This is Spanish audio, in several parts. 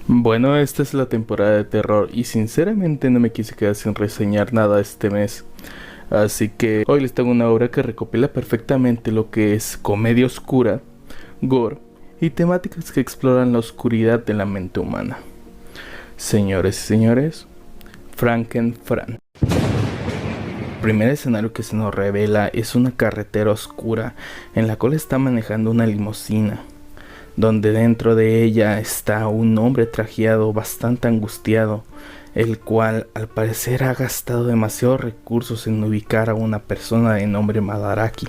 Bueno, esta es la temporada de terror y sinceramente no me quise quedar sin reseñar nada este mes. Así que hoy les tengo una obra que recopila perfectamente lo que es comedia oscura, gore y temáticas que exploran la oscuridad de la mente humana. Señores y señores, Frankenfran. El primer escenario que se nos revela es una carretera oscura en la cual está manejando una limusina, donde dentro de ella está un hombre trajeado bastante angustiado, el cual al parecer ha gastado demasiados recursos en ubicar a una persona de nombre Madaraki.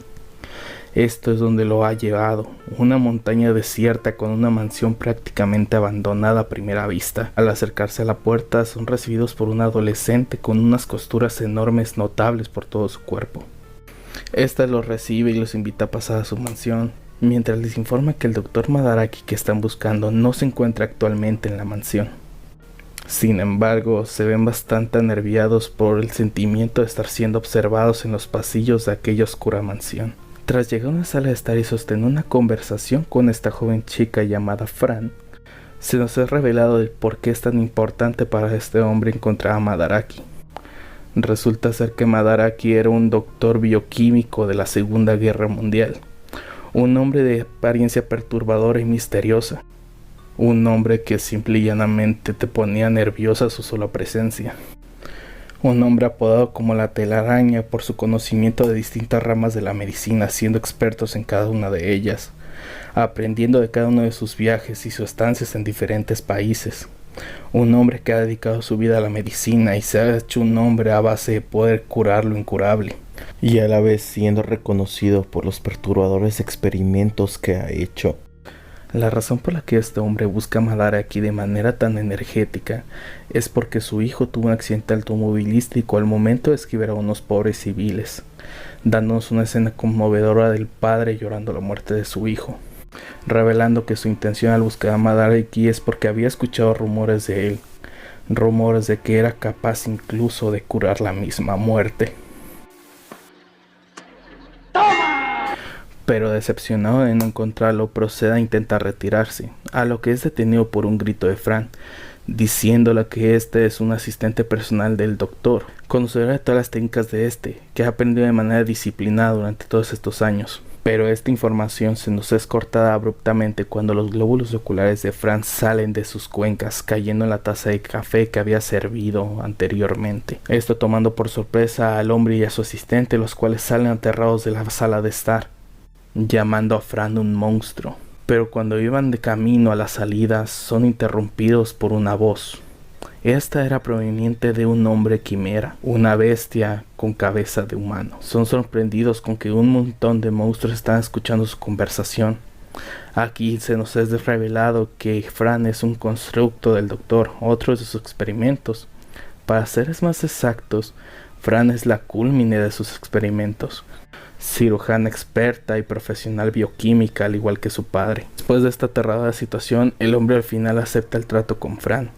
Esto es donde lo ha llevado, una montaña desierta con una mansión prácticamente abandonada a primera vista. Al acercarse a la puerta son recibidos por un adolescente con unas costuras enormes notables por todo su cuerpo. Esta los recibe y los invita a pasar a su mansión, mientras les informa que el Dr. Madaraki que están buscando no se encuentra actualmente en la mansión. Sin embargo, se ven bastante anerviados por el sentimiento de estar siendo observados en los pasillos de aquella oscura mansión. Tras llegar a una sala de estar y sostener una conversación con esta joven chica llamada Fran, se nos ha revelado el por qué es tan importante para este hombre encontrar a Madaraki. Resulta ser que Madaraki era un doctor bioquímico de la Segunda Guerra Mundial, un hombre de apariencia perturbadora y misteriosa, un hombre que simple y llanamente te ponía nerviosa su sola presencia. Un hombre apodado como la telaraña por su conocimiento de distintas ramas de la medicina, siendo expertos en cada una de ellas, aprendiendo de cada uno de sus viajes y sus estancias en diferentes países. Un hombre que ha dedicado su vida a la medicina y se ha hecho un hombre a base de poder curar lo incurable, y a la vez siendo reconocido por los perturbadores experimentos que ha hecho. La razón por la que este hombre busca a Madaraki de manera tan energética es porque su hijo tuvo un accidente automovilístico al momento de esquivar a unos pobres civiles, dándonos una escena conmovedora del padre llorando la muerte de su hijo, revelando que su intención al buscar a Madaraki es porque había escuchado rumores de él, rumores de que era capaz incluso de curar la misma muerte. Pero decepcionado de no encontrarlo, procede a intentar retirarse, a lo que es detenido por un grito de Fran, diciéndole que este es un asistente personal del doctor, conocedor de todas las técnicas de que ha aprendido de manera disciplinada durante todos estos años. Pero esta información se nos es cortada abruptamente cuando los glóbulos oculares de Fran salen de sus cuencas, cayendo en la taza de café que había servido anteriormente. Esto tomando por sorpresa al hombre y a su asistente, los cuales salen aterrados de la sala de estar, llamando a Fran un monstruo. Pero cuando iban de camino a la salida son interrumpidos por una voz. Esta era proveniente de un hombre quimera, una bestia con cabeza de humano. Son sorprendidos con que un montón de monstruos están escuchando su conversación. Aquí se nos es revelado que Fran es un constructo del doctor, otro de sus experimentos. Para ser más exactos, Fran es la culmine de sus experimentos, cirujana experta y profesional bioquímica al igual que su padre. Después de esta aterradora situación, el hombre al final acepta el trato con Fran,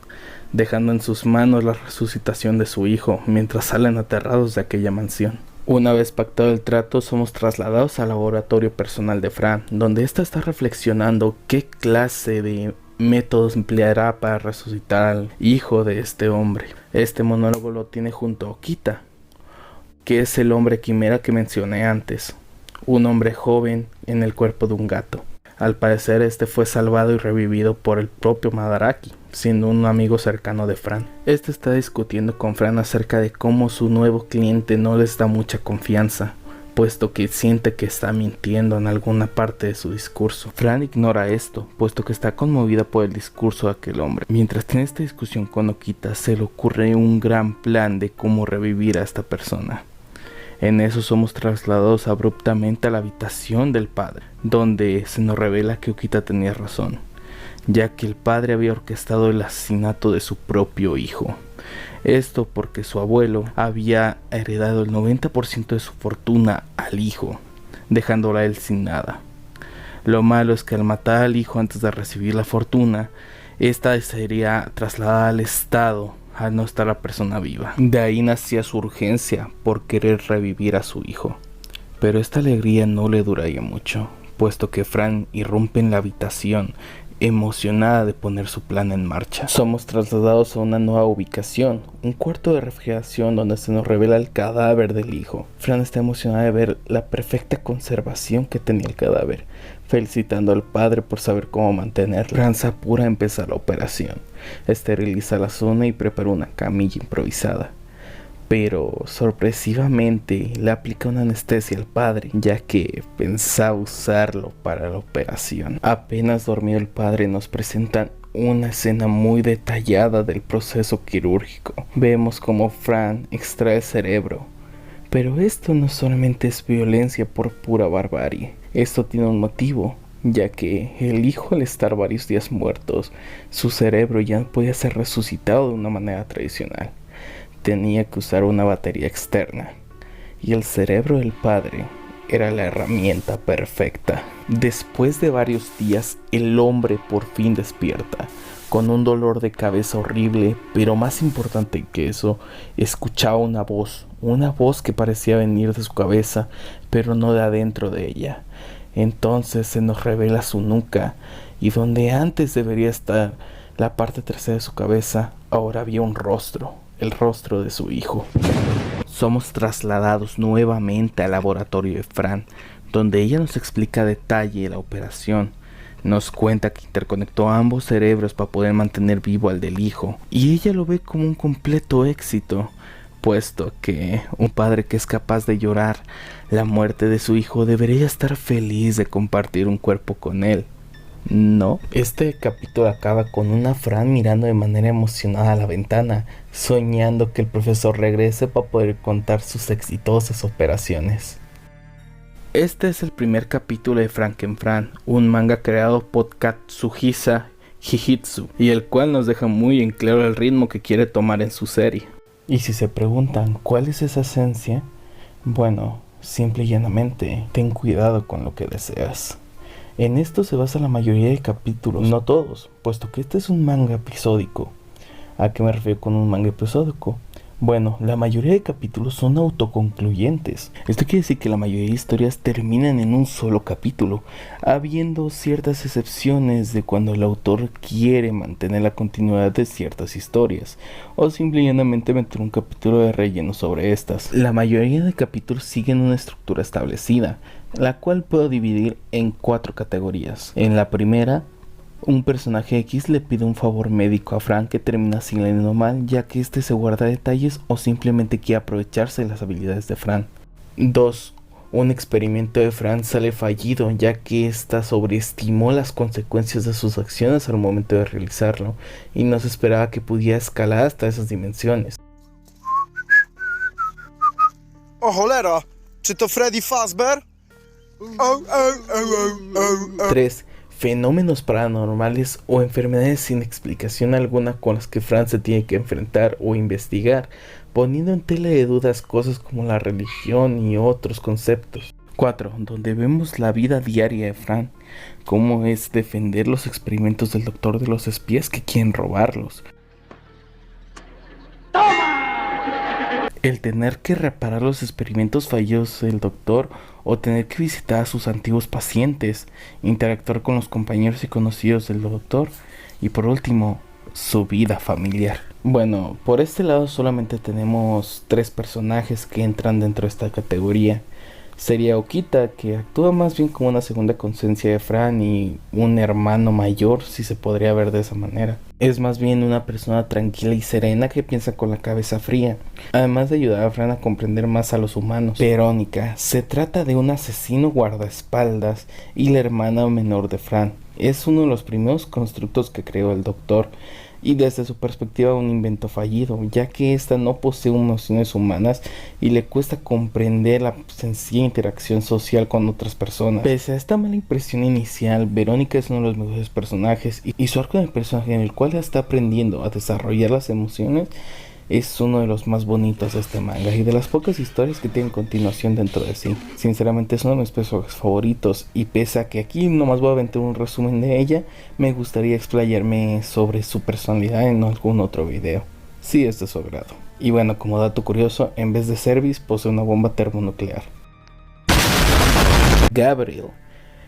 dejando en sus manos la resucitación de su hijo mientras salen aterrados de aquella mansión. Una vez pactado el trato, somos trasladados al laboratorio personal de Fran, donde ésta está reflexionando qué clase de métodos empleará para resucitar al hijo de este hombre. Este monólogo lo tiene junto a Okita, que es el hombre quimera que mencioné antes, un hombre joven en el cuerpo de un gato. Al parecer este fue salvado y revivido por el propio Madaraki, siendo un amigo cercano de Fran. Este está discutiendo con Fran acerca de cómo su nuevo cliente no les da mucha confianza, puesto que siente que está mintiendo en alguna parte de su discurso. Fran ignora esto, puesto que está conmovida por el discurso de aquel hombre. Mientras tiene esta discusión con Okita, se le ocurre un gran plan de cómo revivir a esta persona. En eso somos trasladados abruptamente a la habitación del padre, donde se nos revela que Okita tenía razón, ya que el padre había orquestado el asesinato de su propio hijo. Esto porque su abuelo había heredado el 90% de su fortuna al hijo, dejándola a él sin nada. Lo malo es que al matar al hijo antes de recibir la fortuna, esta sería trasladada al estado al no estar la persona viva. De ahí nacía su urgencia por querer revivir a su hijo. Pero esta alegría no le duraría mucho, puesto que Fran irrumpe en la habitación emocionada de poner su plan en marcha. Somos trasladados a una nueva ubicación, un cuarto de refrigeración donde se nos revela el cadáver del hijo. Fran está emocionada de ver la perfecta conservación que tenía el cadáver, felicitando al padre por saber cómo mantenerlo. Fran se apura a empezar la operación, esteriliza la zona y prepara una camilla improvisada. Pero sorpresivamente le aplica una anestesia al padre, ya que pensaba usarlo para la operación. Apenas dormido el padre, nos presentan una escena muy detallada del proceso quirúrgico. Vemos cómo Fran extrae el cerebro, pero esto no solamente es violencia por pura barbarie. Esto tiene un motivo, ya que el hijo, al estar varios días muertos, su cerebro ya no podía ser resucitado de una manera tradicional. Tenía que usar una batería externa, y el cerebro del padre era la herramienta perfecta. Después de varios días, el hombre por fin despierta, con un dolor de cabeza horrible, pero más importante que eso, escuchaba una voz que parecía venir de su cabeza, pero no de adentro de ella. Entonces se nos revela su nuca, y donde antes debería estar la parte trasera de su cabeza, ahora había un rostro. El rostro de su hijo. Somos trasladados nuevamente al laboratorio de Fran, donde ella nos explica a detalle la operación. Nos cuenta que interconectó ambos cerebros para poder mantener vivo al del hijo, y ella lo ve como un completo éxito, puesto que un padre que es capaz de llorar la muerte de su hijo debería estar feliz de compartir un cuerpo con él. No, este capítulo acaba con una Fran mirando de manera emocionada a la ventana, soñando que el profesor regrese para poder contar sus exitosas operaciones. Este es el primer capítulo de Frankenfran, un manga creado por Katsuhisa Hijitsu, y el cual nos deja muy en claro el ritmo que quiere tomar en su serie. Y si se preguntan cuál es esa esencia, bueno, simple y llanamente, ten cuidado con lo que deseas. En esto se basa la mayoría de capítulos, no todos, puesto que este es un manga episódico. ¿A qué me refiero con un manga episódico? Bueno, la mayoría de capítulos son autoconcluyentes. Esto quiere decir que la mayoría de historias terminan en un solo capítulo, habiendo ciertas excepciones de cuando el autor quiere mantener la continuidad de ciertas historias, o simplemente meter un capítulo de relleno sobre estas. La mayoría de capítulos siguen una estructura establecida, la cual puedo dividir en 4 categorías. En la primera, un personaje X le pide un favor médico a Fran que termina saliendo mal, ya que este se guarda detalles o simplemente quiere aprovecharse de las habilidades de Fran. 2. Un experimento de Fran sale fallido, ya que ésta sobreestimó las consecuencias de sus acciones al momento de realizarlo, y no se esperaba que pudiera escalar hasta esas dimensiones. O cholera, czy to Freddy Fazbear? 3. Fenómenos paranormales o enfermedades sin explicación alguna con las que Fran se tiene que enfrentar o investigar, poniendo en tela de dudas cosas como la religión y otros conceptos. 4. Donde vemos la vida diaria de Fran, cómo es defender los experimentos del doctor de los espías que quieren robarlos. El tener que reparar los experimentos fallidos del doctor, o tener que visitar a sus antiguos pacientes, interactuar con los compañeros y conocidos del doctor, y por último, su vida familiar. Bueno, por este lado solamente tenemos 3 personajes que entran dentro de esta categoría. Sería Okita, que actúa más bien como una segunda conciencia de Fran y un hermano mayor, si se podría ver de esa manera. Es más bien una persona tranquila y serena que piensa con la cabeza fría, además de ayudar a Fran a comprender más a los humanos. Verónica, se trata de un asesino guardaespaldas y la hermana menor de Fran. Es uno de los primeros constructos que creó el doctor, y desde su perspectiva un invento fallido, ya que ésta no posee emociones humanas y le cuesta comprender la sencilla interacción social con otras personas. Pese a esta mala impresión inicial, Verónica es uno de los mejores personajes, y su arco de personaje en el cual está aprendiendo a desarrollar las emociones es uno de los más bonitos de este manga y de las pocas historias que tienen continuación dentro de sí. Sinceramente es uno de mis personajes favoritos, y pese a que aquí nomás voy a aventar un resumen de ella, me gustaría explayarme sobre su personalidad en algún otro video, si es de su agrado. Y bueno, como dato curioso, en vez de Cervis posee una bomba termonuclear. Gabriel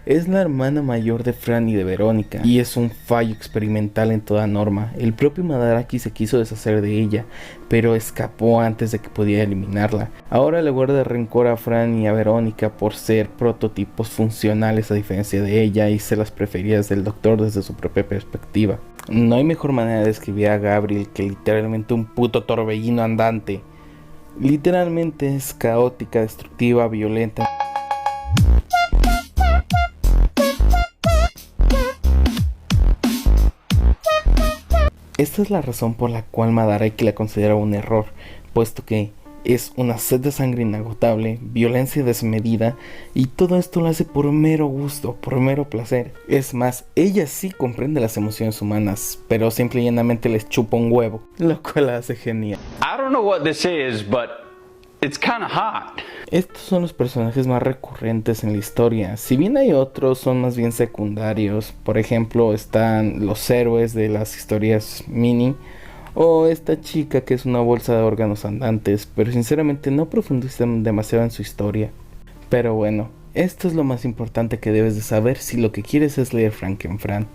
Es la hermana mayor de Fran y de Verónica, y es un fallo experimental en toda norma. El propio Madaraki se quiso deshacer de ella, pero escapó antes de que pudiera eliminarla. Ahora le guarda rencor a Fran y a Verónica por ser prototipos funcionales a diferencia de ella y ser las preferidas del doctor desde su propia perspectiva. No hay mejor manera de describir a Gabriel que literalmente un puto torbellino andante. Literalmente es caótica, destructiva, violenta. Esta es la razón por la cual Madaraki la considera un error, puesto que es una sed de sangre inagotable, violencia desmedida, y todo esto lo hace por mero gusto, por mero placer. Es más, ella sí comprende las emociones humanas, pero simple y llanamente les chupa un huevo, lo cual la hace genial. I don't know what this is, but it's kinda hot. Estos son los personajes más recurrentes en la historia. Si bien hay otros, son más bien secundarios. Por ejemplo, están los héroes de las historias mini, o esta chica que es una bolsa de órganos andantes, pero sinceramente no profundizan demasiado en su historia. Pero bueno, esto es lo más importante que debes de saber si lo que quieres es leer Frankenfran.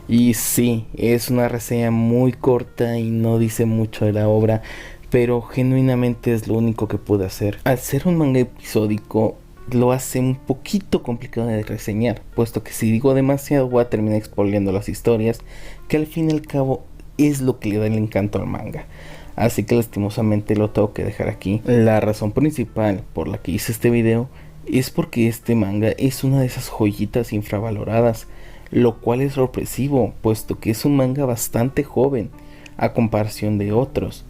Y sí, es una reseña muy corta y no dice mucho de la obra, pero genuinamente es lo único que pude hacer. Al ser un manga episódico, lo hace un poquito complicado de reseñar, puesto que si digo demasiado voy a terminar expoliando las historias, que al fin y al cabo es lo que le da el encanto al manga. Así que lastimosamente lo tengo que dejar aquí. La razón principal por la que hice este video es porque este manga es una de esas joyitas infravaloradas, lo cual es sorpresivo, puesto que es un manga bastante joven a comparación de otros,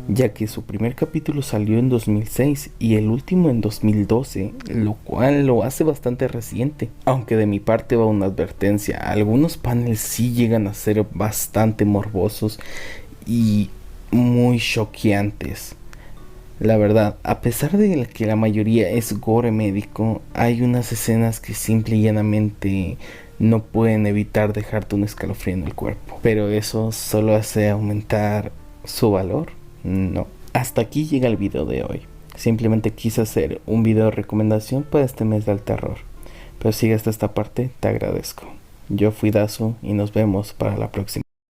ya que su primer capítulo salió en 2006 y el último en 2012, lo cual lo hace bastante reciente. Aunque de mi parte va una advertencia, algunos paneles sí llegan a ser bastante morbosos y muy choqueantes. La verdad, a pesar de que la mayoría es gore médico, hay unas escenas que simple y llanamente no pueden evitar dejarte un escalofrío en el cuerpo. Pero eso solo hace aumentar su valor. No. Hasta aquí llega el video de hoy. Simplemente quise hacer un video de recomendación para este mes del terror. Pero si hasta esta parte, te agradezco. Yo fui Dazu y nos vemos para la próxima.